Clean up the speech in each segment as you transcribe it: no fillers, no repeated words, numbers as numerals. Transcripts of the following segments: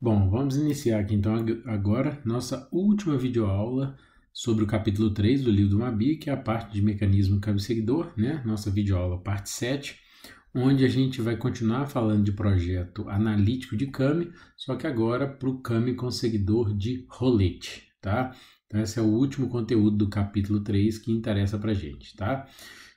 Bom, vamos iniciar aqui então agora nossa última videoaula sobre o capítulo 3 do livro do Mabi, que é a parte de mecanismo câmbio-seguidor, né? Nossa videoaula parte 7, onde a gente vai continuar falando de projeto analítico de câmbio, só que agora para o câmbio com seguidor de rolete, tá? Então esse é o último conteúdo do capítulo 3 que interessa para a gente, tá?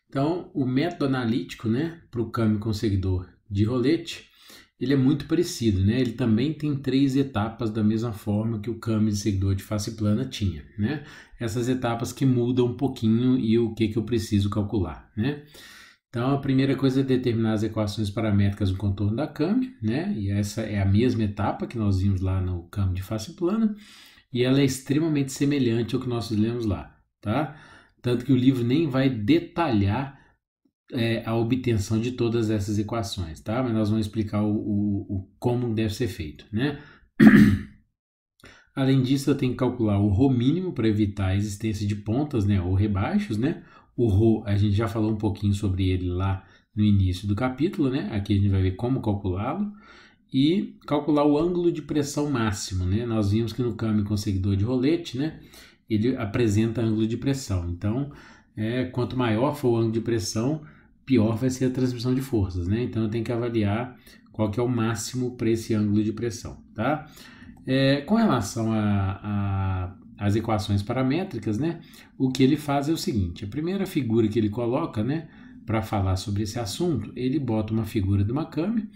Então o método analítico, né, para o câmbio com seguidor de rolete, ele é muito parecido, né? Ele também tem 3 etapas da mesma forma que o câmbio de seguidor de face plana tinha, né? Essas etapas que mudam um pouquinho e o que eu preciso calcular, né? Então, a primeira coisa é determinar as equações paramétricas do contorno da câmbio, né? E essa é a mesma etapa que nós vimos lá no câmbio de face plana, e ela é extremamente semelhante ao que nós lemos lá, tá? Tanto que o livro nem vai detalhar a obtenção de todas essas equações, tá? Mas nós vamos explicar o como deve ser feito, né? Além disso, eu tenho que calcular o ρ mínimo para evitar a existência de pontas, né, ou rebaixos, né? O ρ, a gente já falou um pouquinho sobre ele lá no início do capítulo, né? Aqui a gente vai ver como calculá-lo. E calcular o ângulo de pressão máximo, né? Nós vimos que no câmbio com seguidor de rolete, né, ele apresenta ângulo de pressão. Então, quanto maior for o ângulo de pressão, pior vai ser a transmissão de forças, né? Então, eu tenho que avaliar qual que é o máximo para esse ângulo de pressão, tá? Com relação às equações paramétricas, né, o que ele faz é o seguinte: a primeira figura que ele coloca, né, para falar sobre esse assunto, ele bota uma figura de uma câmbio.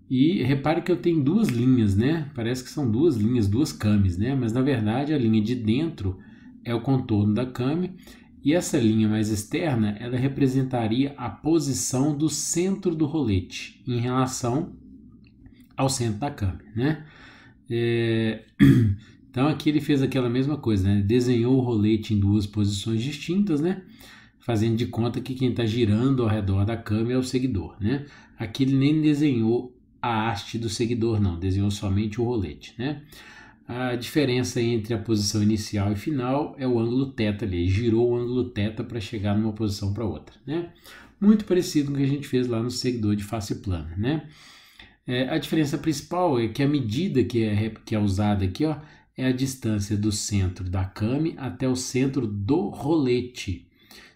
E repare que eu tenho duas linhas, né? Parece que são duas linhas, duas câmbios, né? Mas na verdade a linha de dentro é o contorno da câmbio e essa linha mais externa, ela representaria a posição do centro do rolete em relação ao centro da câmbio, né? Então aqui ele fez aquela mesma coisa, né? Desenhou o rolete em duas posições distintas, né? Fazendo de conta que quem está girando ao redor da câmbio é o seguidor, né? Aqui ele nem desenhou a haste do seguidor, não, desenhou somente o rolete, né? A diferença entre a posição inicial e final é o ângulo θ ali, girou o ângulo θ para chegar numa posição para outra, né? Muito parecido com o que a gente fez lá no seguidor de face plana, né? A diferença principal é que a medida que é usada aqui, ó, é a distância do centro da câmbio até o centro do rolete.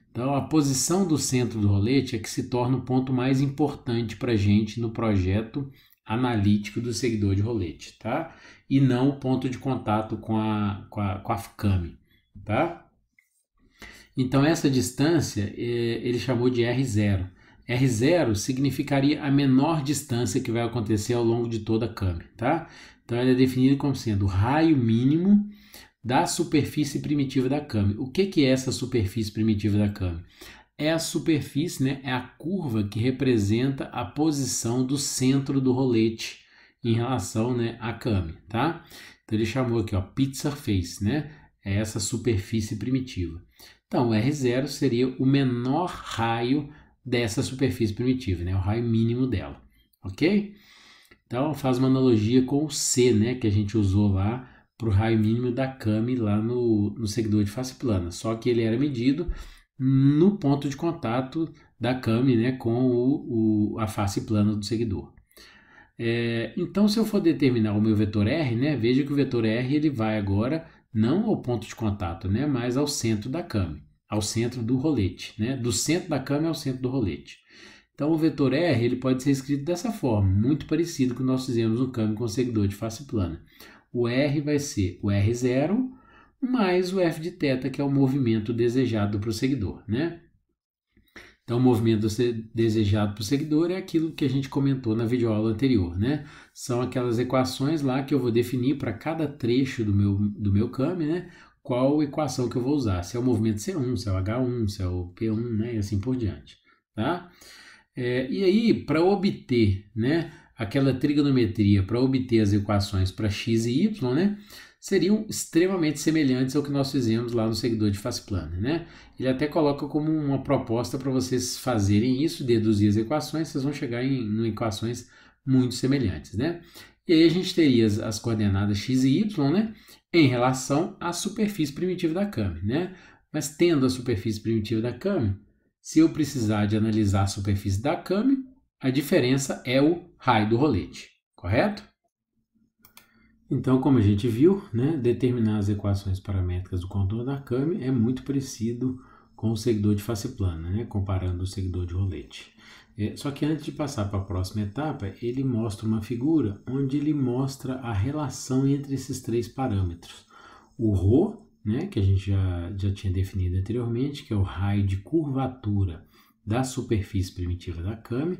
Então, a posição do centro do rolete é que se torna o ponto mais importante para a gente no projeto analítico do seguidor de rolete, tá? E não o ponto de contato com a câmbio, tá? Então, essa distância ele chamou de R0. R0 significaria a menor distância que vai acontecer ao longo de toda a câmbio, tá? Então, ela é definida como sendo o raio mínimo da superfície primitiva da câmbio. O que é essa superfície primitiva da câmbio? É a superfície, né, é a curva que representa a posição do centro do rolete em relação, né, à câmbio, tá? Então ele chamou aqui, ó, pit surface, né? É essa superfície primitiva. Então, o R0 seria o menor raio dessa superfície primitiva, né? O raio mínimo dela, ok? Então faz uma analogia com o C, né, que a gente usou lá para o raio mínimo da câmbio lá no seguidor de face plana, só que ele era medido no ponto de contato da câmbio, né, com a face plana do seguidor. Então, se eu for determinar o meu vetor R, né, veja que o vetor R ele vai agora não ao ponto de contato, né, mas ao centro da câmbio, ao centro do rolete, né, do centro da câmbio ao centro do rolete. Então, o vetor R ele pode ser escrito dessa forma, muito parecido com o que nós fizemos no câmbio com seguidor de face plana. O R vai ser o R0 mais o F de θ, que é o movimento desejado para o seguidor, né? Então, o movimento desejado para o seguidor é aquilo que a gente comentou na videoaula anterior, né? São aquelas equações lá que eu vou definir para cada trecho do meu câmbio, né? Qual equação que eu vou usar, se é o movimento C1, se é o H1, se é o P1, né? E assim por diante, tá? E aí, para obter, né, aquela trigonometria, para obter as equações para x e y, né, seriam extremamente semelhantes ao que nós fizemos lá no seguidor de face plana, né? Ele até coloca como uma proposta para vocês fazerem isso, deduzir as equações, vocês vão chegar em equações muito semelhantes, né? E aí a gente teria as coordenadas x e y, né, em relação à superfície primitiva da câmbio, né? Mas tendo a superfície primitiva da câmbio, se eu precisar de analisar a superfície da câmbio, a diferença é o raio do rolete, correto? Então, como a gente viu, né, determinar as equações paramétricas do contorno da Kami é muito parecido com o seguidor de face plana, né, comparando o seguidor de rolete. Só que antes de passar para a próxima etapa, ele mostra uma figura onde ele mostra a relação entre esses três parâmetros. O ρ, né, que a gente já tinha definido anteriormente, que é o raio de curvatura da superfície primitiva da Kami,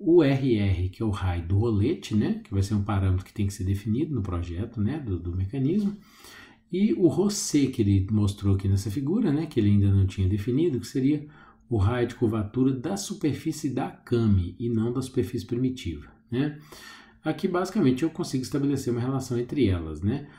o RR, que é o raio do rolete, né, que vai ser um parâmetro que tem que ser definido no projeto, né, do mecanismo, e o ρc, que ele mostrou aqui nessa figura, né, que ele ainda não tinha definido, que seria o raio de curvatura da superfície da Kami e não da superfície primitiva, né. Aqui, basicamente, eu consigo estabelecer uma relação entre elas, né.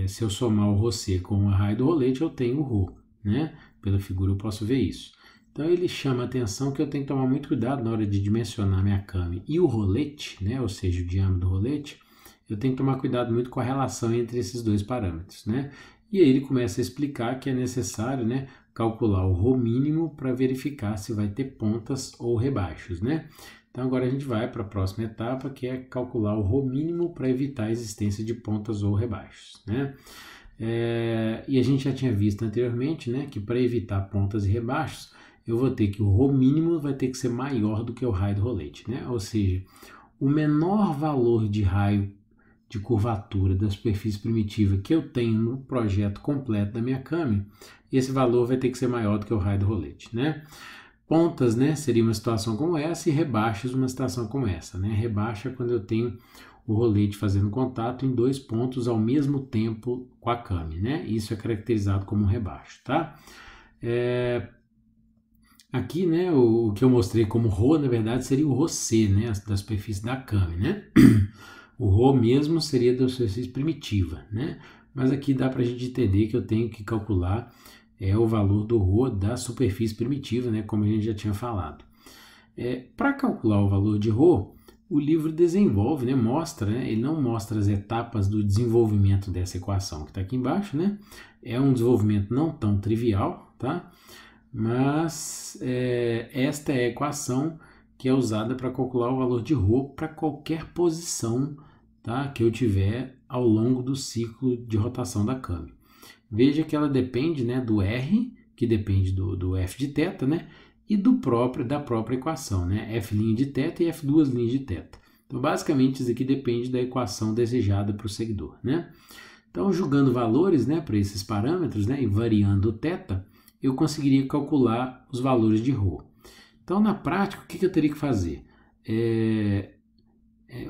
Se eu somar o ρc com o raio do rolete, eu tenho o ρ, né, pela figura eu posso ver isso. Então ele chama a atenção que eu tenho que tomar muito cuidado na hora de dimensionar minha Kami e o rolete, né, ou seja, o diâmetro do rolete, eu tenho que tomar cuidado muito com a relação entre esses dois parâmetros, né? E aí ele começa a explicar que é necessário, né, calcular o ρ mínimo para verificar se vai ter pontas ou rebaixos, né? Então agora a gente vai para a próxima etapa, que é calcular o ρ mínimo para evitar a existência de pontas ou rebaixos, né? E a gente já tinha visto anteriormente, né, que para evitar pontas e rebaixos, eu vou ter que o ρ mínimo vai ter que ser maior do que o raio do rolete, né? Ou seja, o menor valor de raio de curvatura da superfície primitiva que eu tenho no projeto completo da minha Kami, esse valor vai ter que ser maior do que o raio do rolete, né? Pontas, né, seria uma situação como essa e rebaixos uma situação como essa, né? Rebaixa quando eu tenho o rolete fazendo contato em dois pontos ao mesmo tempo com a Kami, né? Isso é caracterizado como um rebaixo, tá? Aqui, né, o que eu mostrei como ρ, na verdade, seria o ρc, né, da superfície da Kami, né? O ρ mesmo seria da superfície primitiva, né? Mas aqui dá para a gente entender que eu tenho que calcular o valor do ρ da superfície primitiva, né, como a gente já tinha falado. Para calcular o valor de ρ, o livro desenvolve, né, mostra, né, ele não mostra as etapas do desenvolvimento dessa equação que está aqui embaixo, né? É um desenvolvimento não tão trivial, tá? Mas esta é a equação que é usada para calcular o valor de ρ para qualquer posição, tá, que eu tiver ao longo do ciclo de rotação da Kami. Veja que ela depende, né, do R, que depende do F de θ, né, e da própria equação, né, F' de θ e F duas linhas de θ. Então, basicamente, isso aqui depende da equação desejada para o seguidor, né. Então, julgando valores, né, para esses parâmetros, né, e variando o θ, eu conseguiria calcular os valores de ρ. Então, na prática, o que eu teria que fazer?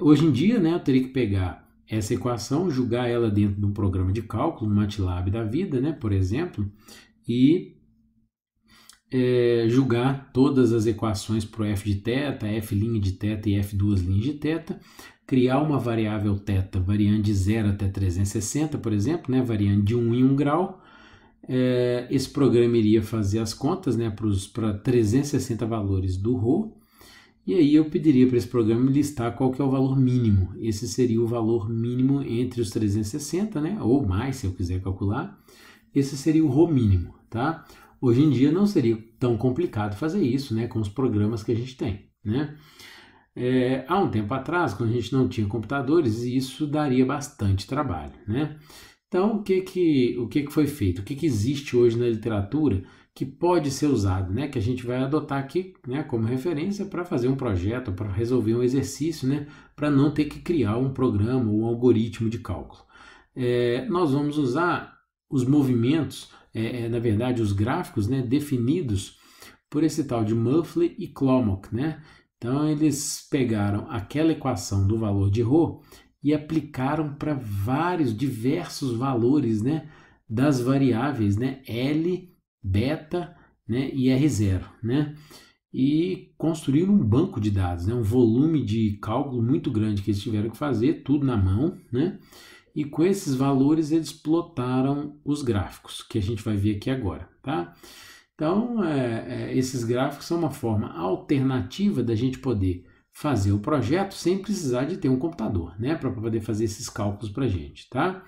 Hoje em dia, né, eu teria que pegar essa equação, jogar ela dentro de um programa de cálculo, um MATLAB da vida, né, por exemplo, e julgar todas as equações para o F de θ, F' de θ e F duas linhas de θ, criar uma variável θ variando de 0 até 360, por exemplo, né, variando de 1 em 1 grau. Esse programa iria fazer as contas, né, para 360 valores do ρ, e aí eu pediria para esse programa listar qual que é o valor mínimo. Esse seria o valor mínimo entre os 360, né, ou mais, se eu quiser calcular. Esse seria o ρ mínimo, tá? Hoje em dia não seria tão complicado fazer isso, né, com os programas que a gente tem, né? Há um tempo atrás, quando a gente não tinha computadores, isso daria bastante trabalho, né? Então, o que foi feito? O que existe hoje na literatura que pode ser usado, né? Que a gente vai adotar aqui, né, como referência para fazer um projeto, para resolver um exercício, né, para não ter que criar um programa ou um algoritmo de cálculo. Nós vamos usar os movimentos, na verdade, os gráficos, né, definidos por esse tal de Muffley e Klomock, né? Então, eles pegaram aquela equação do valor de ρ e aplicaram para diversos valores, né, das variáveis, né, L, beta, né, e R0, né, e construíram um banco de dados, né, um volume de cálculo muito grande que eles tiveram que fazer, tudo na mão, né, e com esses valores eles plotaram os gráficos, que a gente vai ver aqui agora, tá? Então, esses gráficos são uma forma alternativa da gente poder fazer o projeto sem precisar de ter um computador, né, para poder fazer esses cálculos para a gente, tá?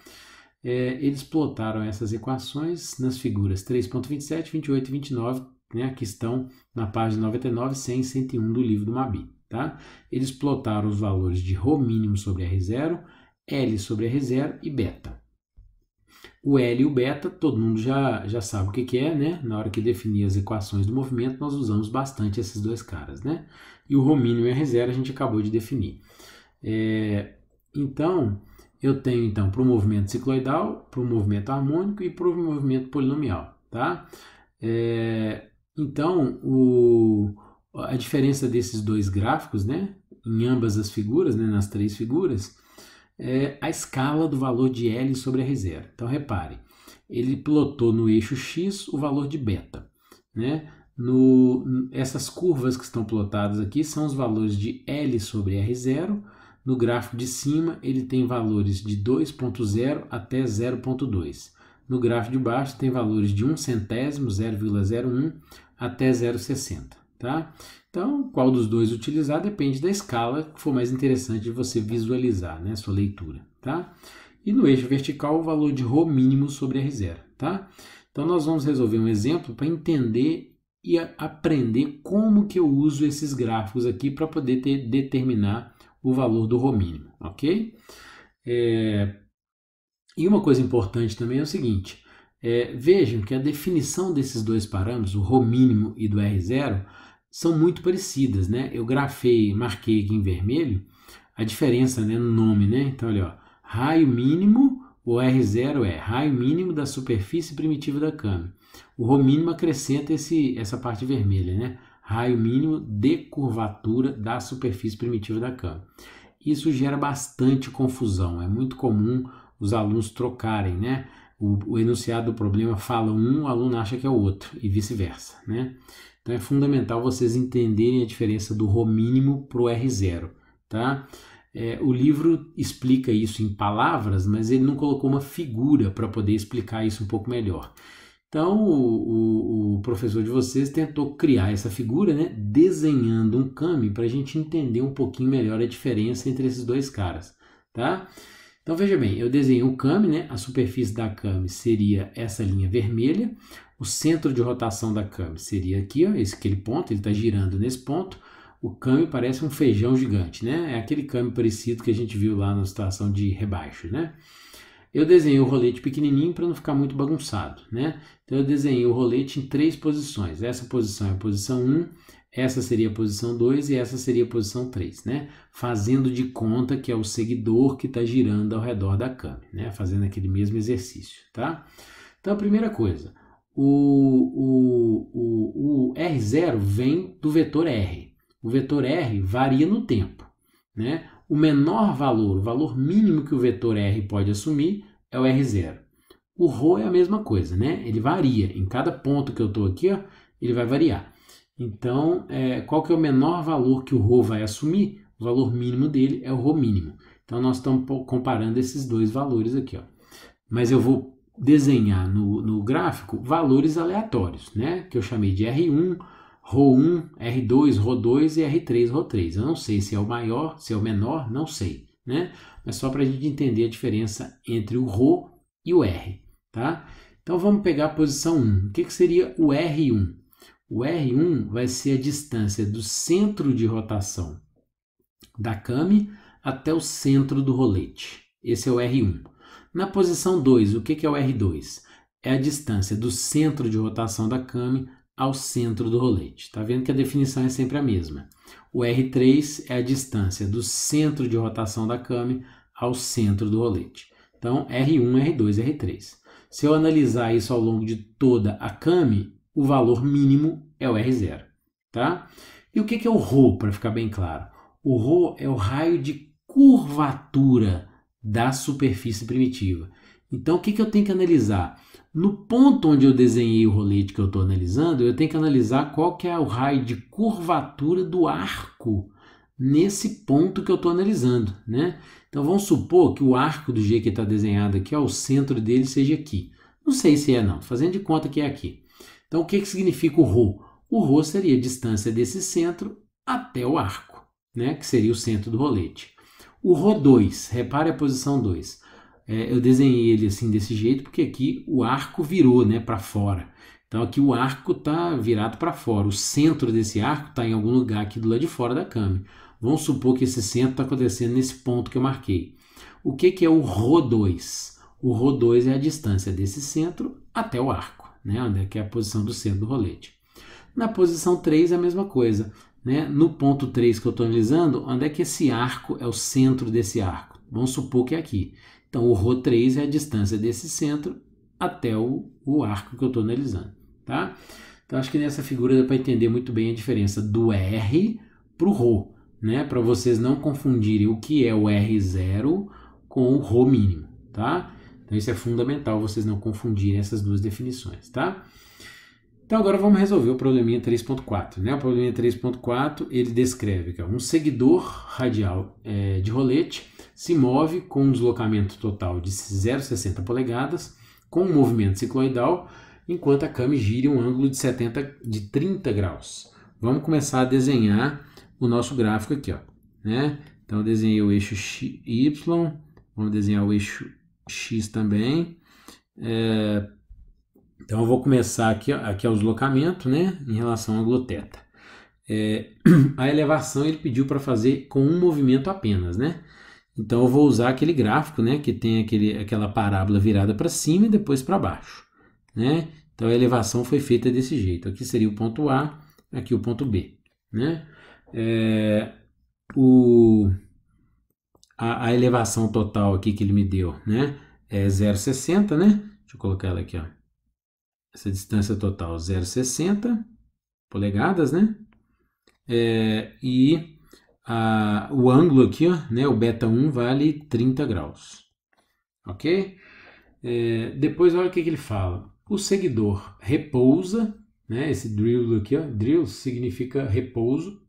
Eles plotaram essas equações nas figuras 3.27, 28 e 29, né, que estão na página 99, 100 e 101 do livro do Mabi, tá? Eles plotaram os valores de ρ mínimo sobre R0, L sobre R0 e beta. O L e o beta, todo mundo já sabe o que é, né? Na hora que definir as equações do movimento, nós usamos bastante esses dois caras, né? E o ρ mínimo e R0 a gente acabou de definir. Então, eu tenho para o movimento cicloidal, para o movimento harmônico e para o movimento polinomial, tá? Então, a diferença desses dois gráficos, né? Em ambas as figuras, né? Nas três figuras, é a escala do valor de L sobre R0. Então, repare, ele plotou no eixo X o valor de beta, né? Essas curvas que estão plotadas aqui são os valores de L sobre R0. No gráfico de cima, ele tem valores de 2,0 até 0,2. No gráfico de baixo, tem valores de 1 centésimo, 0,01, até 0,60. Tá? Então, qual dos dois utilizar depende da escala que for mais interessante de você visualizar, né, sua leitura. Tá? E no eixo vertical, o valor de ρ mínimo sobre R0. Tá? Então, nós vamos resolver um exemplo para entender e aprender como que eu uso esses gráficos aqui para poder determinar o valor do ρ mínimo, ok? E uma coisa importante também é o seguinte, vejam que a definição desses dois parâmetros, o ρ mínimo e do R0, são muito parecidas, né? Eu marquei aqui em vermelho a diferença, né, no nome, né? Então, olha, ó, raio mínimo, o R0 é raio mínimo da superfície primitiva da câmera. O ρ mínimo acrescenta essa parte vermelha, né? Raio mínimo de curvatura da superfície primitiva da câmera. Isso gera bastante confusão, é muito comum os alunos trocarem, né? O enunciado do problema fala um, o aluno acha que é o outro, e vice-versa, né? Então é fundamental vocês entenderem a diferença do ρ mínimo para o R0, tá? O livro explica isso em palavras, mas ele não colocou uma figura para poder explicar isso um pouco melhor. Então, o professor de vocês tentou criar essa figura, né, desenhando um kame para a gente entender um pouquinho melhor a diferença entre esses dois caras, tá? Então, veja bem, eu desenhei o kame, né, a superfície da kame seria essa linha vermelha, o centro de rotação da kame seria aqui, ó, aquele ponto, ele está girando nesse ponto. O kame parece um feijão gigante, né? É aquele kame parecido que a gente viu lá na situação de rebaixo, né? Eu desenhei o rolete pequenininho para não ficar muito bagunçado, né? Então eu desenhei o rolete em 3 posições. Essa posição é a posição 1, essa seria a posição 2 e essa seria a posição 3, né? Fazendo de conta que é o seguidor que está girando ao redor da câmera, né? Fazendo aquele mesmo exercício, tá? Então a primeira coisa, o R0 vem do vetor R. O vetor R varia no tempo, né? O menor valor, o valor mínimo que o vetor R pode assumir é o R0. O ρ é a mesma coisa, né? Ele varia. Em cada ponto que eu estou aqui, ó, ele vai variar. Então, qual que é o menor valor que o ρ vai assumir? O valor mínimo dele é o ρ mínimo. Então, nós estamos comparando esses dois valores aqui, ó. Mas eu vou desenhar no gráfico valores aleatórios, né? Que eu chamei de R1, ρ1, R2, ρ2 e R3, ρ3. Eu não sei se é o maior, se é o menor, não sei, né? Mas só para a gente entender a diferença entre o ρ e o R, tá? Então vamos pegar a posição 1. O que seria o R1? O R1 vai ser a distância do centro de rotação da câmera até o centro do rolete. Esse é o R1. Na posição 2, o que é o R2? É a distância do centro de rotação da câmera ao centro do rolete. Tá vendo que a definição é sempre a mesma. O R3 é a distância do centro de rotação da câmera ao centro do rolete. Então, R1, R2, R3. Se eu analisar isso ao longo de toda a câmera, o valor mínimo é o R0. Tá? E o que é o ρ, para ficar bem claro? O ρ é o raio de curvatura da superfície primitiva. Então, o que eu tenho que analisar? No ponto onde eu desenhei o rolete que eu estou analisando, eu tenho que analisar qual que é o raio de curvatura do arco nesse ponto que eu estou analisando, né? Então, vamos supor que o arco do jeito que está desenhado aqui, ó, o centro dele seja aqui. Não sei se é não, fazendo de conta que é aqui. Então, o que significa o ρ? O ρ seria a distância desse centro até o arco, né? Que seria o centro do rolete. O ρ2, repare a posição 2. Eu desenhei ele assim desse jeito porque aqui o arco virou, né, para fora. Então aqui o arco está virado para fora. O centro desse arco está em algum lugar aqui do lado de fora da câmera. Vamos supor que esse centro está acontecendo nesse ponto que eu marquei. O que é o ρ2? O ρ2 é a distância desse centro até o arco, né? Onde é que é a posição do centro do rolete. Na posição 3 é a mesma coisa, né? No ponto 3 que eu estou analisando, onde é que esse arco é o centro desse arco? Vamos supor que é aqui. Então, o ρ3 é a distância desse centro até o arco que eu estou analisando, tá? Então, acho que nessa figura dá para entender muito bem a diferença do R para o ρ, né? Para vocês não confundirem o que é o R0 com o ρ mínimo, tá? Então, isso é fundamental, vocês não confundirem essas duas definições, tá? Então, agora vamos resolver o probleminha 3.4, né? O probleminha 3.4, ele descreve que um seguidor radial de rolete se move com um deslocamento total de 0,60 polegadas, com um movimento cicloidal, enquanto a câmera gira em um ângulo de 30 graus. Vamos começar a desenhar o nosso gráfico aqui, ó, né? Então, eu desenhei o eixo Y, vamos desenhar o eixo X também. Então, eu vou começar aqui, ó, aqui é o deslocamento, né, em relação ao ângulo θ. A elevação ele pediu para fazer com um movimento apenas, né? Então, eu vou usar aquele gráfico, né, que tem aquela parábola virada para cima e depois para baixo, né? Então, a elevação foi feita desse jeito. Aqui seria o ponto A, aqui o ponto B, né? A elevação total aqui que ele me deu, né, é 0,60, né? Deixa eu colocar ela aqui, ó. Essa distância total 0,60 polegadas, né? O ângulo aqui, ó, né, o beta1 vale 30 graus, ok? Depois olha o que ele fala. O seguidor repousa, né, esse drill aqui, ó, drill significa repouso.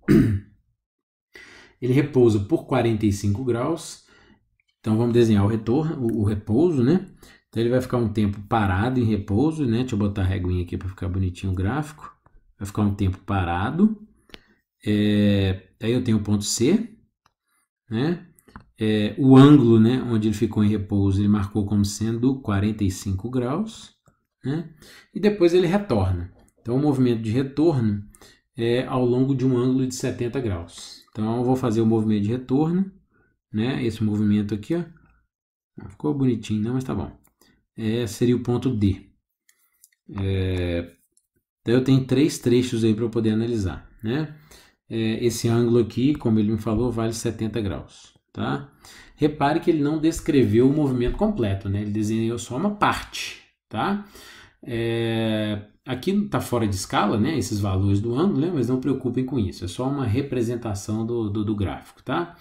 Ele repousa por 45 graus. Então vamos desenhar o repouso, né? Então ele vai ficar um tempo parado em repouso, né? Deixa eu botar a reguinha aqui para ficar bonitinho o gráfico. Vai ficar um tempo parado. Aí eu tenho o ponto C, né? O ângulo, né, onde ele ficou em repouso, ele marcou como sendo 45 graus, né? E depois ele retorna. Então o movimento de retorno é ao longo de um ângulo de 70 graus. Então eu vou fazer o movimento de retorno, né? Esse movimento aqui, ó. Não ficou bonitinho, não, mas tá bom. Seria o ponto D. Então eu tenho 3 trechos aí para eu poder analisar, né? Esse ângulo aqui, como ele me falou, vale 70 graus, tá? Repare que ele não descreveu o movimento completo, né? Ele desenhou só uma parte, tá? Aqui está fora de escala, né? Esses valores do ângulo, né? Mas não preocupem com isso, é só uma representação do gráfico, tá?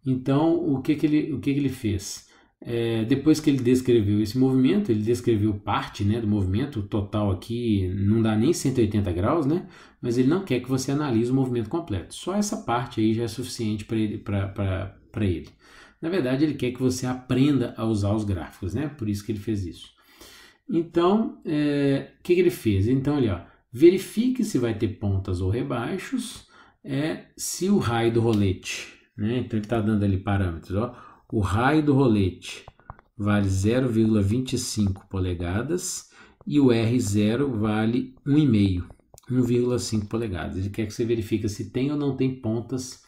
Então, o que ele fez? Depois que ele descreveu esse movimento, ele descreveu parte, né, do movimento, o total aqui não dá nem 180 graus, né, mas ele não quer que você analise o movimento completo. Só essa parte aí já é suficiente para ele. Na verdade, ele quer que você aprenda a usar os gráficos, né, por isso que ele fez isso. Então, o que ele fez? Então, ali, ó, verifique se vai ter pontas ou rebaixos, se o raio do rolete, né, então ele está dando ali parâmetros, ó. O raio do rolete vale 0,25 polegadas e o R0 vale 1,5 polegadas. Ele quer que você verifique se tem ou não tem pontas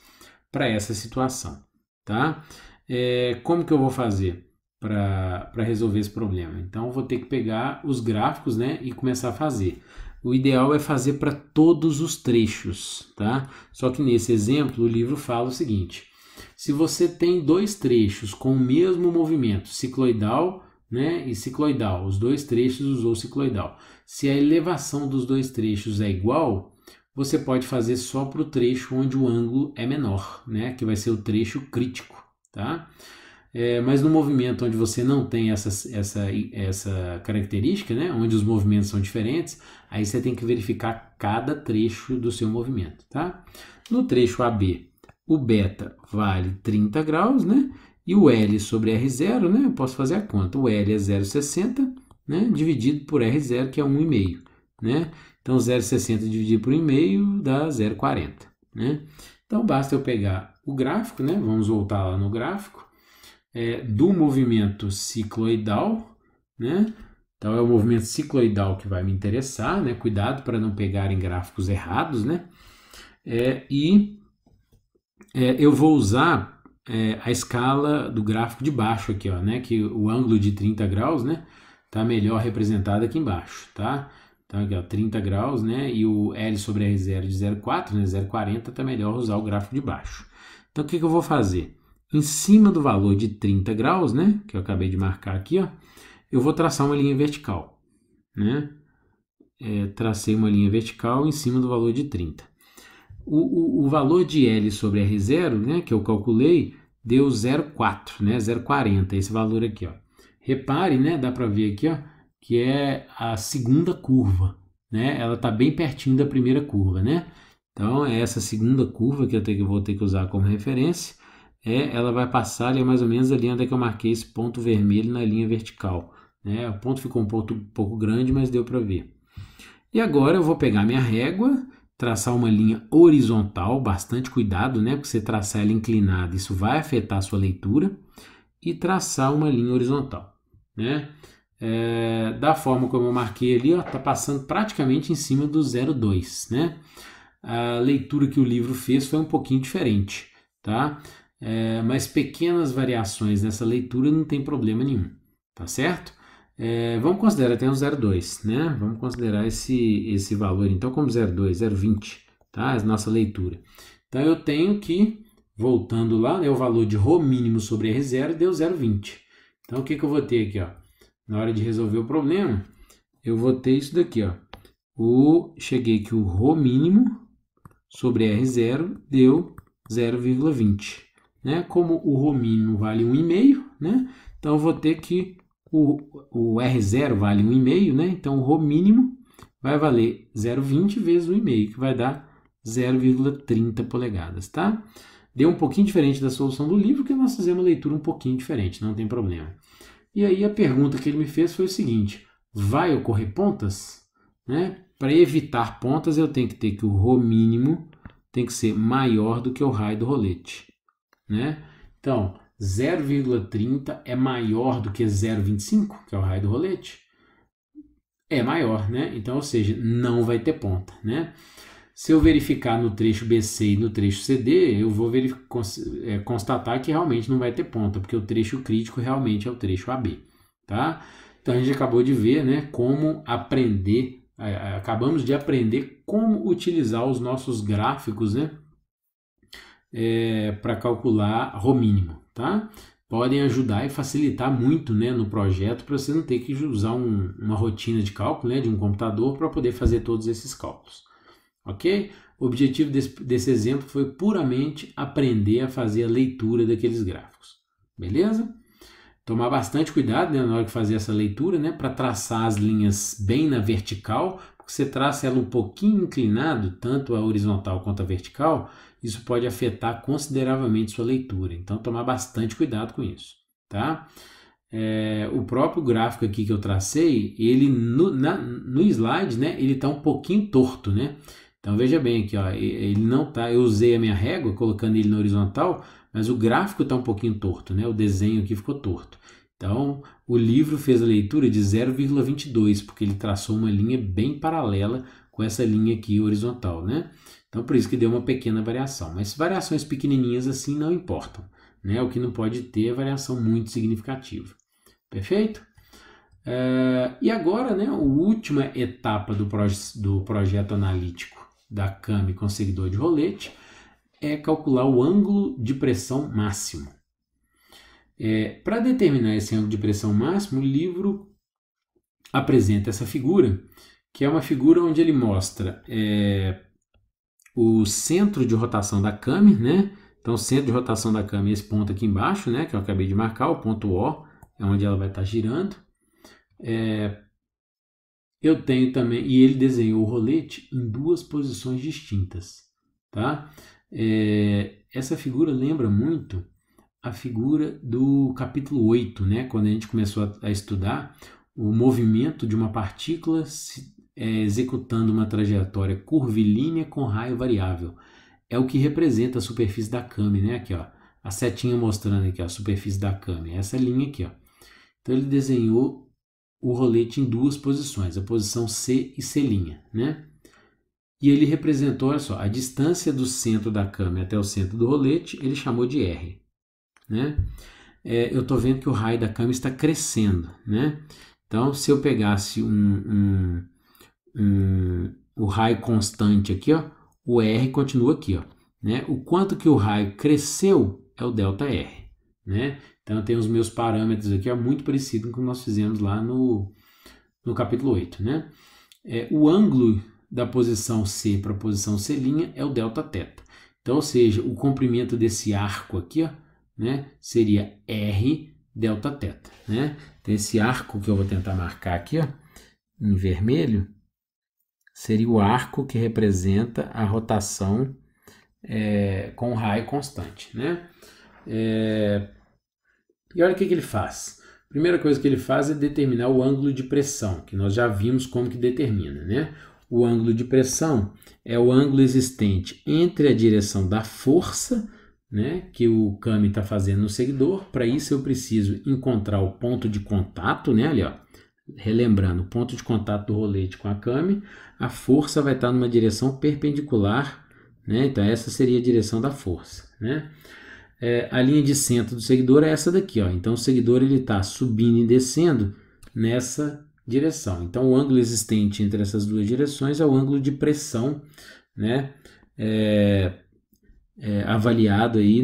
para essa situação, tá? Como que eu vou fazer para resolver esse problema? Então, eu vou ter que pegar os gráficos, né, e começar a fazer. O ideal é fazer para todos os trechos, tá? Só que nesse exemplo, o livro fala o seguinte: se você tem 2 trechos com o mesmo movimento, cicloidal, né, e cicloidal, os 2 trechos usou cicloidal. Se a elevação dos 2 trechos é igual, você pode fazer só para o trecho onde o ângulo é menor, né, que vai ser o trecho crítico, tá? Mas no movimento onde você não tem essa característica, né, onde os movimentos são diferentes, aí você tem que verificar cada trecho do seu movimento, tá? No trecho AB, o beta vale 30 graus, né? E o L sobre R0, né? Eu posso fazer a conta. O L é 0,60, né? Dividido por R0, que é 1,5, né? Então, 0,60 dividido por 1,5 dá 0,40, né? Então, basta eu pegar o gráfico, né? Vamos voltar lá no gráfico, do movimento cicloidal, né? Então, é o movimento cicloidal que vai me interessar, né? Cuidado para não pegarem gráficos errados, né? Eu vou usar a escala do gráfico de baixo aqui, ó, né? Que o ângulo de 30 graus, né? Tá melhor representado aqui embaixo, tá? Então aqui, ó, 30 graus, né? E o L sobre R0 de 0,4, né? 0,40 tá melhor usar o gráfico de baixo. Então o que eu vou fazer? Em cima do valor de 30 graus, né? Que eu acabei de marcar aqui, ó. Eu vou traçar uma linha vertical, né? Tracei uma linha vertical em cima do valor de 30. O valor de L sobre R0, né, que eu calculei, deu 0,4, né, 0,40, esse valor aqui, ó. Repare, né, dá para ver aqui, ó, que é a segunda curva, né, ela está bem pertinho da primeira curva, né. Então, é essa segunda curva que eu vou ter que usar como referência, ela vai passar ali mais ou menos ali onde é que eu marquei esse ponto vermelho na linha vertical, né. O ponto ficou um pouco grande, mas deu para ver. E agora eu vou pegar minha régua, traçar uma linha horizontal, bastante cuidado, né? Porque você traçar ela inclinada, isso vai afetar a sua leitura, e traçar uma linha horizontal, né? Da forma como eu marquei ali, ó, tá passando praticamente em cima do 0,2, né? A leitura que o livro fez foi um pouquinho diferente, tá? Mas pequenas variações nessa leitura não tem problema nenhum, tá certo? Vamos considerar até um 0,2, né? Vamos considerar esse valor, então, como 0,2, 0,20, tá? A nossa leitura. Então, eu tenho que, voltando lá, né, o valor de ρ mínimo sobre R0 deu 0,20. Então, o que eu vou ter aqui, ó? Na hora de resolver o problema, eu vou ter isso daqui, ó. Cheguei que o ρ mínimo sobre R0 deu 0,20, né? Como o ρ mínimo vale 1,5, né? Então, eu vou ter que o R0 vale 1,5, né? Então, o ρ mínimo vai valer 0,20 vezes 1,5, que vai dar 0,30 polegadas, tá? Deu um pouquinho diferente da solução do livro, que nós fizemos uma leitura um pouquinho diferente, não tem problema. E aí a pergunta que ele me fez foi o seguinte: vai ocorrer pontas? Né? Para evitar pontas, eu tenho que ter que o ρ mínimo tem que ser maior do que o raio do rolete, né? Então, 0,30 é maior do que 0,25, que é o raio do rolete? É maior, né? Então, ou seja, não vai ter ponta, né? Se eu verificar no trecho BC e no trecho CD, eu vou constatar que realmente não vai ter ponta, porque o trecho crítico realmente é o trecho AB, tá? Então, a gente acabou de ver, né, como aprender, acabamos de aprender como utilizar os nossos gráficos, né, para calcular ρ mínimo, tá? Podem ajudar e facilitar muito, né, no projeto, para você não ter que usar uma rotina de cálculo, né, de um computador para poder fazer todos esses cálculos, ok? O objetivo desse exemplo foi puramente aprender a fazer a leitura daqueles gráficos, beleza? Tomar bastante cuidado, né, na hora de fazer essa leitura, né, para traçar as linhas bem na vertical, porque você traça ela um pouquinho inclinado, tanto a horizontal quanto a vertical, isso pode afetar consideravelmente sua leitura. Então, tomar bastante cuidado com isso, tá? O próprio gráfico aqui que eu tracei, ele no slide, né, ele está um pouquinho torto, né? Então, veja bem aqui, ó, ele não tá, eu usei a minha régua, colocando ele na horizontal, mas o gráfico está um pouquinho torto, né? O desenho aqui ficou torto. Então, o livro fez a leitura de 0,22, porque ele traçou uma linha bem paralela com essa linha aqui horizontal, né? Então, por isso que deu uma pequena variação. Mas variações pequenininhas assim não importam, né? O que não pode ter é variação muito significativa. Perfeito? E agora, né, a última etapa do projeto analítico da CAME com seguidor de rolete é calcular o ângulo de pressão máximo. Para determinar esse ângulo de pressão máximo, o livro apresenta essa figura, que é uma figura onde ele mostra o centro de rotação da CAME, né? Então, o centro de rotação da CAME é esse ponto aqui embaixo, né, que eu acabei de marcar, o ponto O, é onde ela vai estar girando. Eu tenho também, e ele desenhou o rolete em duas posições distintas, tá? Essa figura lembra muito a figura do capítulo 8, né? Quando a gente começou a estudar o movimento de uma partícula executando uma trajetória curvilínea com raio variável. É o que representa a superfície da CAME, né? Aqui, ó, a setinha mostrando aqui, ó, a superfície da CAME, essa linha aqui, ó. Então ele desenhou o rolete em duas posições, a posição C e C', né? E ele representou, olha só, a distância do centro da CAME até o centro do rolete, ele chamou de R, né? Eu estou vendo que o raio da câmera está crescendo, né? Então, se eu pegasse o raio constante aqui, ó, o R continua aqui, ó, né? O quanto que o raio cresceu é o ΔR, né? Então, tem os meus parâmetros aqui, ó, muito parecido com o que nós fizemos lá no capítulo 8, né? O ângulo da posição C para a posição C' é o Δθ. Então, ou seja, o comprimento desse arco aqui, ó, né, seria R Δθ, né? Então, esse arco que eu vou tentar marcar aqui, ó, em vermelho, seria o arco que representa a rotação com raio constante, né? E olha o que ele faz. A primeira coisa que ele faz é determinar o ângulo de pressão, que nós já vimos como que determina, né? O ângulo de pressão é o ângulo existente entre a direção da força, né, que o kame está fazendo no seguidor. Para isso eu preciso encontrar o ponto de contato, né, ali, ó, relembrando, o ponto de contato do rolete com a kame, a força vai estar numa direção perpendicular, né, então essa seria a direção da força, né. A linha de centro do seguidor é essa daqui, ó, então o seguidor está subindo e descendo nessa direção. Então o ângulo existente entre essas duas direções é o ângulo de pressão, né, avaliado aí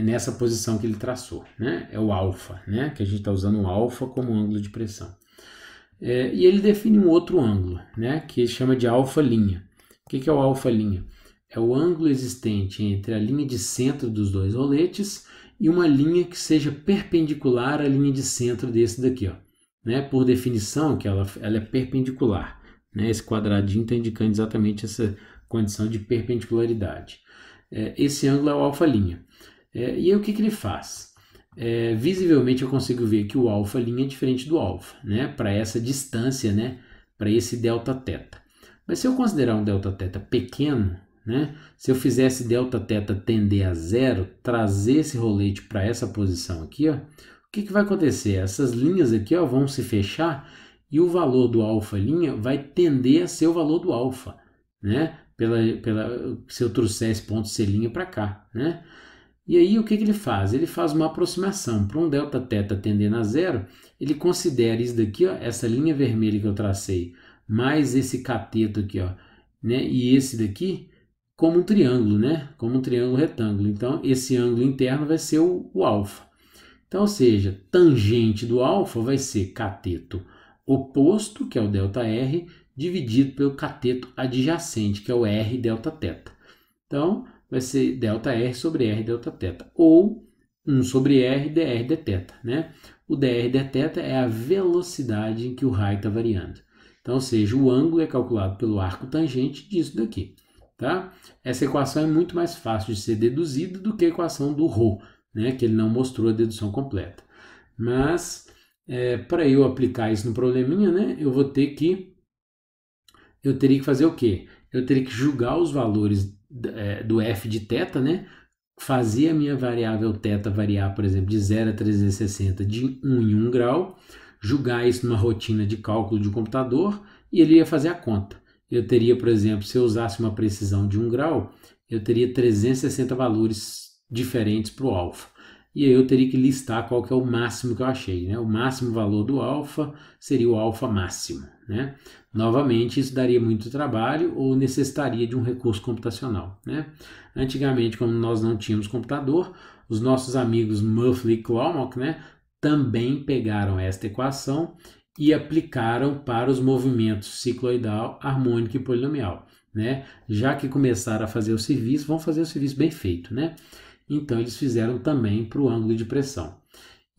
nessa posição que ele traçou, né? É o alfa, né? Que a gente está usando o alfa como ângulo de pressão. E ele define um outro ângulo, né? Que ele chama de alfa linha. O que é o alfa linha? É o ângulo existente entre a linha de centro dos dois roletes e uma linha que seja perpendicular à linha de centro desse daqui, ó, né? Por definição, que ela é perpendicular, né? Esse quadradinho está indicando exatamente essa condição de perpendicularidade. Esse ângulo é o alfa linha. E aí o que ele faz? Visivelmente eu consigo ver que o alfa linha é diferente do alfa, né? Para essa distância, né? Para esse Δθ. Mas se eu considerar um Δθ pequeno, né? Se eu fizesse Δθ tender a zero, trazer esse rolete para essa posição aqui, ó, o que vai acontecer? Essas linhas aqui, ó, vão se fechar e o valor do alfa linha vai tender a ser o valor do alfa, né? Se eu trouxer esse ponto C' para cá, né? E aí o que ele faz? Ele faz uma aproximação. Para um Δθ tendendo a zero, ele considera isso daqui, ó, essa linha vermelha que eu tracei, mais esse cateto aqui, ó, né? E esse daqui como um triângulo, né? Como um triângulo retângulo. Então esse ângulo interno vai ser o alfa. Então, ou seja, tangente do alfa vai ser cateto oposto, que é o ΔR, dividido pelo cateto adjacente, que é o R Δθ. Então, vai ser ΔR sobre R Δθ, ou 1 sobre R dr dθ, né? O dr dθ é a velocidade em que o raio está variando. Então, ou seja, o ângulo é calculado pelo arco tangente disso daqui, tá? Essa equação é muito mais fácil de ser deduzida do que a equação do ρ, né? Que ele não mostrou a dedução completa. Mas, para eu aplicar isso no probleminha, né? Eu teria que fazer o quê? Eu teria que julgar os valores do f de θ, né? Fazer a minha variável θ variar, por exemplo, de 0 a 360 de 1 em 1 grau, julgar isso numa rotina de cálculo de um computador e ele ia fazer a conta. Eu teria, por exemplo, se eu usasse uma precisão de 1 grau, eu teria 360 valores diferentes para o alfa. E aí eu teria que listar qual que é o máximo que eu achei, né? O máximo valor do alfa seria o alfa máximo, né? Novamente, isso daria muito trabalho ou necessitaria de um recurso computacional, né? Antigamente, como nós não tínhamos computador, os nossos amigos Muffley e Clomock, né, também pegaram esta equação e aplicaram para os movimentos cicloidal, harmônico e polinomial, né? Já que começaram a fazer o serviço, vão fazer o serviço bem feito, né? Então, eles fizeram também para o ângulo de pressão.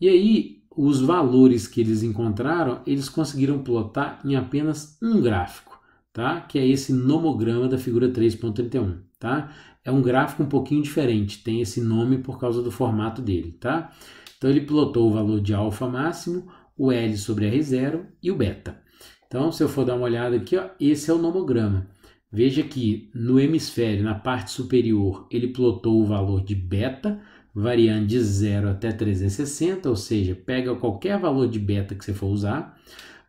E aí, os valores que eles encontraram, eles conseguiram plotar em apenas um gráfico, tá? Que é esse nomograma da figura 3.31, tá? É um gráfico um pouquinho diferente, tem esse nome por causa do formato dele, tá? Então, ele plotou o valor de alfa máximo, o L sobre R0 e o beta. Então, se eu for dar uma olhada aqui, ó, esse é o nomograma. Veja que no hemisfério, na parte superior, ele plotou o valor de beta, variando de 0 até 360, ou seja, pega qualquer valor de beta que você for usar,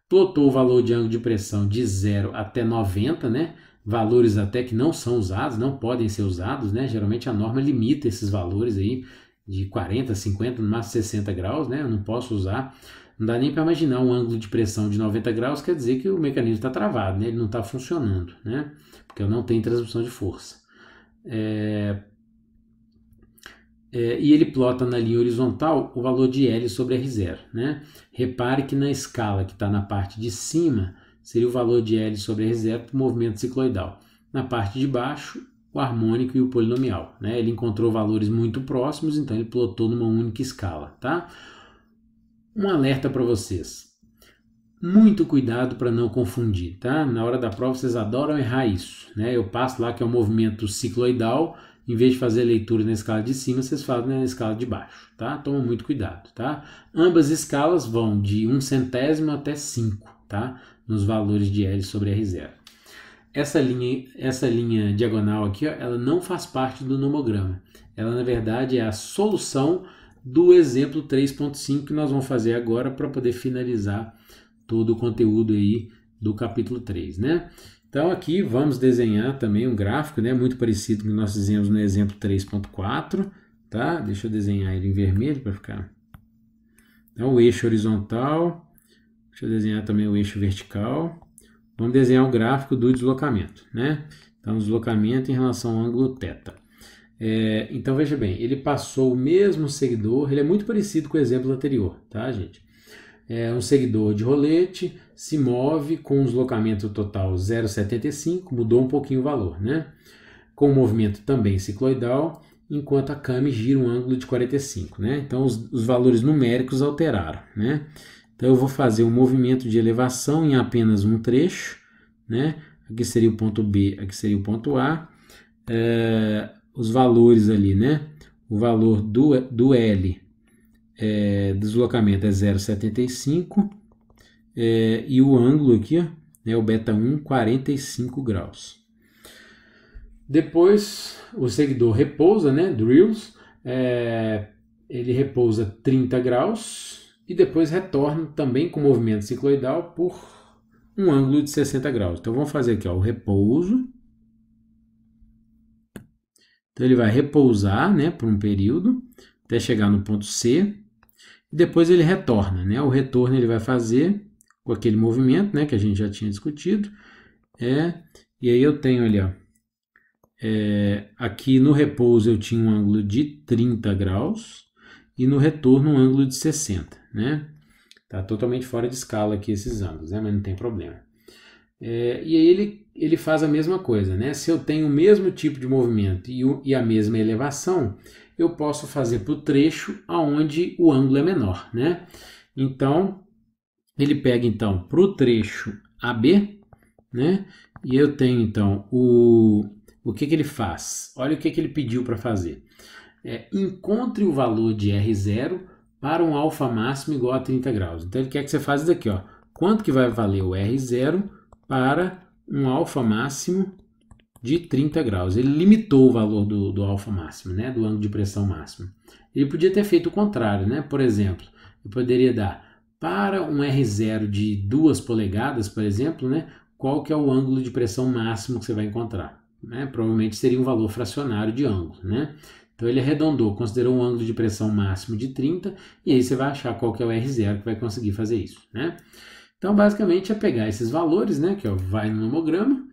plotou o valor de ângulo de pressão de 0 até 90, né? Valores até que não são usados, não podem ser usados, né? Geralmente a norma limita esses valores aí de 40, 50, no máximo 60 graus, né? Eu não posso usar, não dá nem para imaginar um ângulo de pressão de 90 graus, quer dizer que o mecanismo está travado, né? Ele não está funcionando, né? Porque eu não tenho transmissão de força. E ele plota na linha horizontal o valor de L sobre R0, né? Repare que na escala que está na parte de cima, seria o valor de L sobre R0 para o movimento cicloidal. Na parte de baixo, o harmônico e o polinomial, né? Ele encontrou valores muito próximos, então ele plotou numa única escala, tá? Um alerta para vocês. Muito cuidado para não confundir, tá? Na hora da prova vocês adoram errar isso, né? Eu passo lá que é o movimento cicloidal, em vez de fazer a leitura na escala de cima, vocês fazem na escala de baixo, tá? Toma muito cuidado, tá? Ambas escalas vão de 1/100 até 5, tá? Nos valores de L sobre R0. Essa linha diagonal aqui, ó, ela não faz parte do nomograma. Ela, na verdade, é a solução do exemplo 3.5 que nós vamos fazer agora para poder finalizar todo o conteúdo aí do capítulo 3, né? Então aqui vamos desenhar também um gráfico, né, muito parecido com o que nós fizemos no exemplo 3.4, tá? Deixa eu desenhar ele em vermelho para ficar. Então o eixo horizontal, deixa eu desenhar também o eixo vertical. Vamos desenhar o gráfico do deslocamento, né? Então deslocamento em relação ao ângulo θ. Então veja bem, ele passou o mesmo seguidor, ele é muito parecido com o exemplo anterior, tá, gente? Um seguidor de rolete se move com um deslocamento total 0,75, mudou um pouquinho o valor, né? Com o movimento também cicloidal, enquanto a Kami gira um ângulo de 45, né? Então os valores numéricos alteraram, né? Então eu vou fazer um movimento de elevação em apenas um trecho, né? Aqui seria o ponto B, aqui seria o ponto A. Os valores ali, né? O valor do L deslocamento é 0,75 e o ângulo aqui, ó, né, o beta1, 45 graus. Depois o seguidor repousa, né, drills, ele repousa 30 graus e depois retorna também com movimento cicloidal por um ângulo de 60 graus. Então vamos fazer aqui, ó, o repouso. Então ele vai repousar, né, por um período até chegar no ponto C. E depois ele retorna, né? O retorno ele vai fazer com aquele movimento, né, que a gente já tinha discutido. E aí eu tenho ali, ó, aqui no repouso eu tinha um ângulo de 30 graus e no retorno um ângulo de 60, né? Tá totalmente fora de escala aqui esses ângulos, né? Mas não tem problema. E aí ele faz a mesma coisa, né? Se eu tenho o mesmo tipo de movimento e a mesma elevação, eu posso fazer para o trecho onde o ângulo é menor, né? Então, ele pega então para o trecho AB, né? E eu tenho então o que ele faz? Olha o que ele pediu para fazer. Encontre o valor de R0 para um alfa máximo igual a 30 graus. Então ele quer que você faça isso daqui, ó. Quanto que vai valer o R0 para um alfa máximo de 30 graus. Ele limitou o valor do alfa máximo, né, do ângulo de pressão máximo. Ele podia ter feito o contrário, né? Por exemplo, eu poderia dar para um R0 de 2 polegadas, por exemplo, né, qual que é o ângulo de pressão máximo que você vai encontrar, né? Provavelmente seria um valor fracionário de ângulo, né? Então ele arredondou, considerou um ângulo de pressão máximo de 30 e aí você vai achar qual que é o R0 que vai conseguir fazer isso, né? Então basicamente é pegar esses valores, né, que ó, vai no nomograma.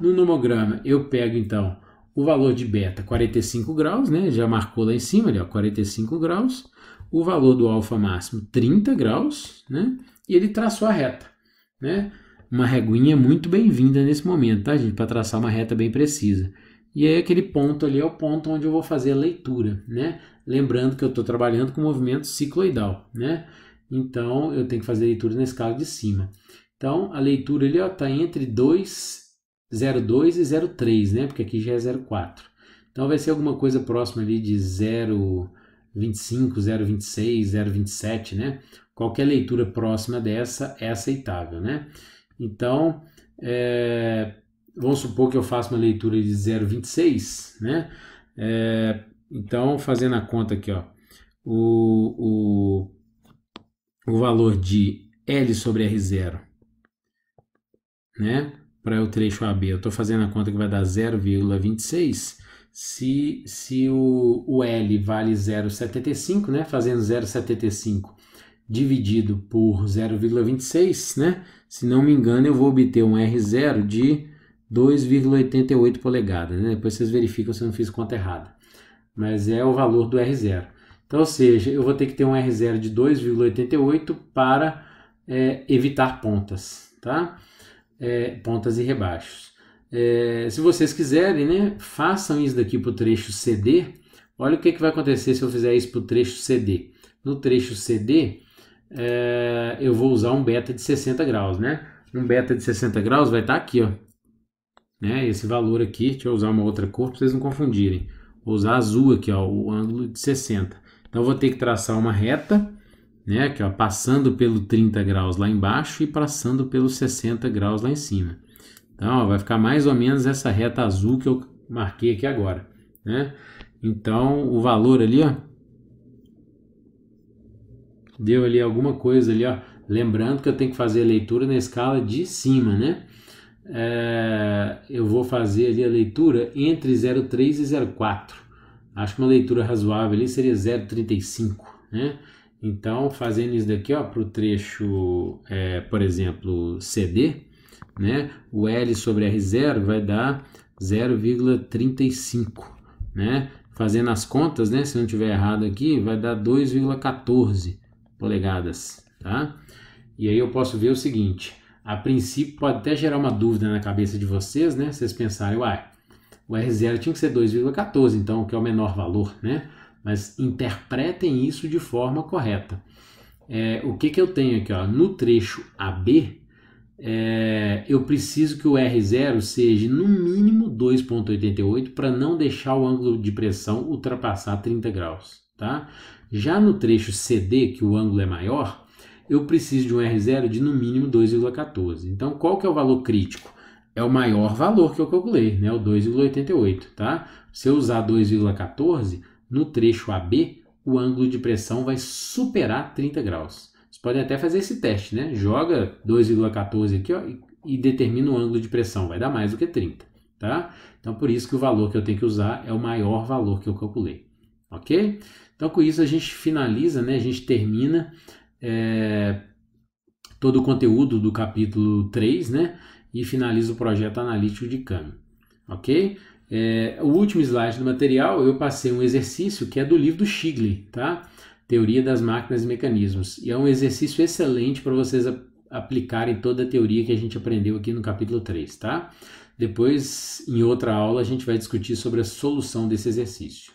No nomograma eu pego então o valor de beta 45 graus, né, já marcou lá em cima, ali, ó, 45 graus, o valor do alfa máximo 30 graus, né, e ele traçou a reta, né, uma reguinha muito bem-vinda nesse momento, tá, gente, para traçar uma reta bem precisa. E aí aquele ponto ali é o ponto onde eu vou fazer a leitura, né, lembrando que eu estou trabalhando com movimento cicloidal, né, então eu tenho que fazer a leitura na escala de cima. Então a leitura ali está entre 0,2 e 0,3, né? Porque aqui já é 0,4. Então vai ser alguma coisa próxima ali de 0,25, 0,26, 0,27, né? Qualquer leitura próxima dessa é aceitável, né? Então, vamos supor que eu faça uma leitura de 0,26, né? Então, fazendo a conta aqui, ó, o valor de L sobre R0, né? Para o trecho AB, eu estou fazendo a conta que vai dar 0,26. se o L vale 0,75, né? Fazendo 0,75 dividido por 0,26, né? Se não me engano, eu vou obter um R0 de 2,88 polegadas, né? Depois vocês verificam se eu não fiz conta errada. Mas é o valor do R0. Então, ou seja, eu vou ter que ter um R0 de 2,88 para evitar pontas, tá? Pontas e rebaixos. Se vocês quiserem, né, façam isso daqui para o trecho CD. Olha o que vai acontecer se eu fizer isso para o trecho CD. No trecho CD, eu vou usar um beta de 60 graus, né? Um beta de 60 graus vai estar aqui, ó. Né? Esse valor aqui, deixa eu usar uma outra cor para vocês não confundirem. Vou usar azul aqui, ó, o ângulo de 60. Então eu vou ter que traçar uma reta, né, aqui, ó, passando pelo 30 graus lá embaixo e passando pelos 60 graus lá em cima. Então ó, vai ficar mais ou menos essa reta azul que eu marquei aqui agora, né? Então o valor ali, ó, deu ali alguma coisa ali, ó. Lembrando que eu tenho que fazer a leitura na escala de cima, né? Eu vou fazer ali a leitura entre 0,3 e 0,4. Acho que uma leitura razoável ali seria 0,35, né? Então, fazendo isso daqui, ó, para o trecho, por exemplo, CD, né? O L sobre R0 vai dar 0,35, né? Fazendo as contas, né? Se não tiver errado aqui, vai dar 2,14 polegadas, tá? E aí eu posso ver o seguinte, a princípio pode até gerar uma dúvida na cabeça de vocês, né? Vocês pensarem, uai, o R0 tinha que ser 2,14, então, que é o menor valor, né? Mas interpretem isso de forma correta. O que eu tenho aqui, ó? No trecho AB, eu preciso que o R0 seja no mínimo 2,88 para não deixar o ângulo de pressão ultrapassar 30 graus, tá? Já no trecho CD, que o ângulo é maior, eu preciso de um R0 de no mínimo 2,14. Então, qual que é o valor crítico? É o maior valor que eu calculei, né? O 2,88, tá? Se eu usar 2,14, no trecho AB, o ângulo de pressão vai superar 30 graus. Vocês podem até fazer esse teste, né? Joga 2,14 aqui, ó, e determina o ângulo de pressão. Vai dar mais do que 30, tá? Então, por isso que o valor que eu tenho que usar é o maior valor que eu calculei, ok? Então, com isso a gente finaliza, né? A gente termina todo o conteúdo do capítulo 3, né? E finaliza o projeto analítico de câmbio, ok? O último slide do material, eu passei um exercício que é do livro do Shigley, tá? Teoria das Máquinas e Mecanismos. E é um exercício excelente para vocês aplicarem toda a teoria que a gente aprendeu aqui no capítulo 3, tá? Depois, em outra aula, a gente vai discutir sobre a solução desse exercício.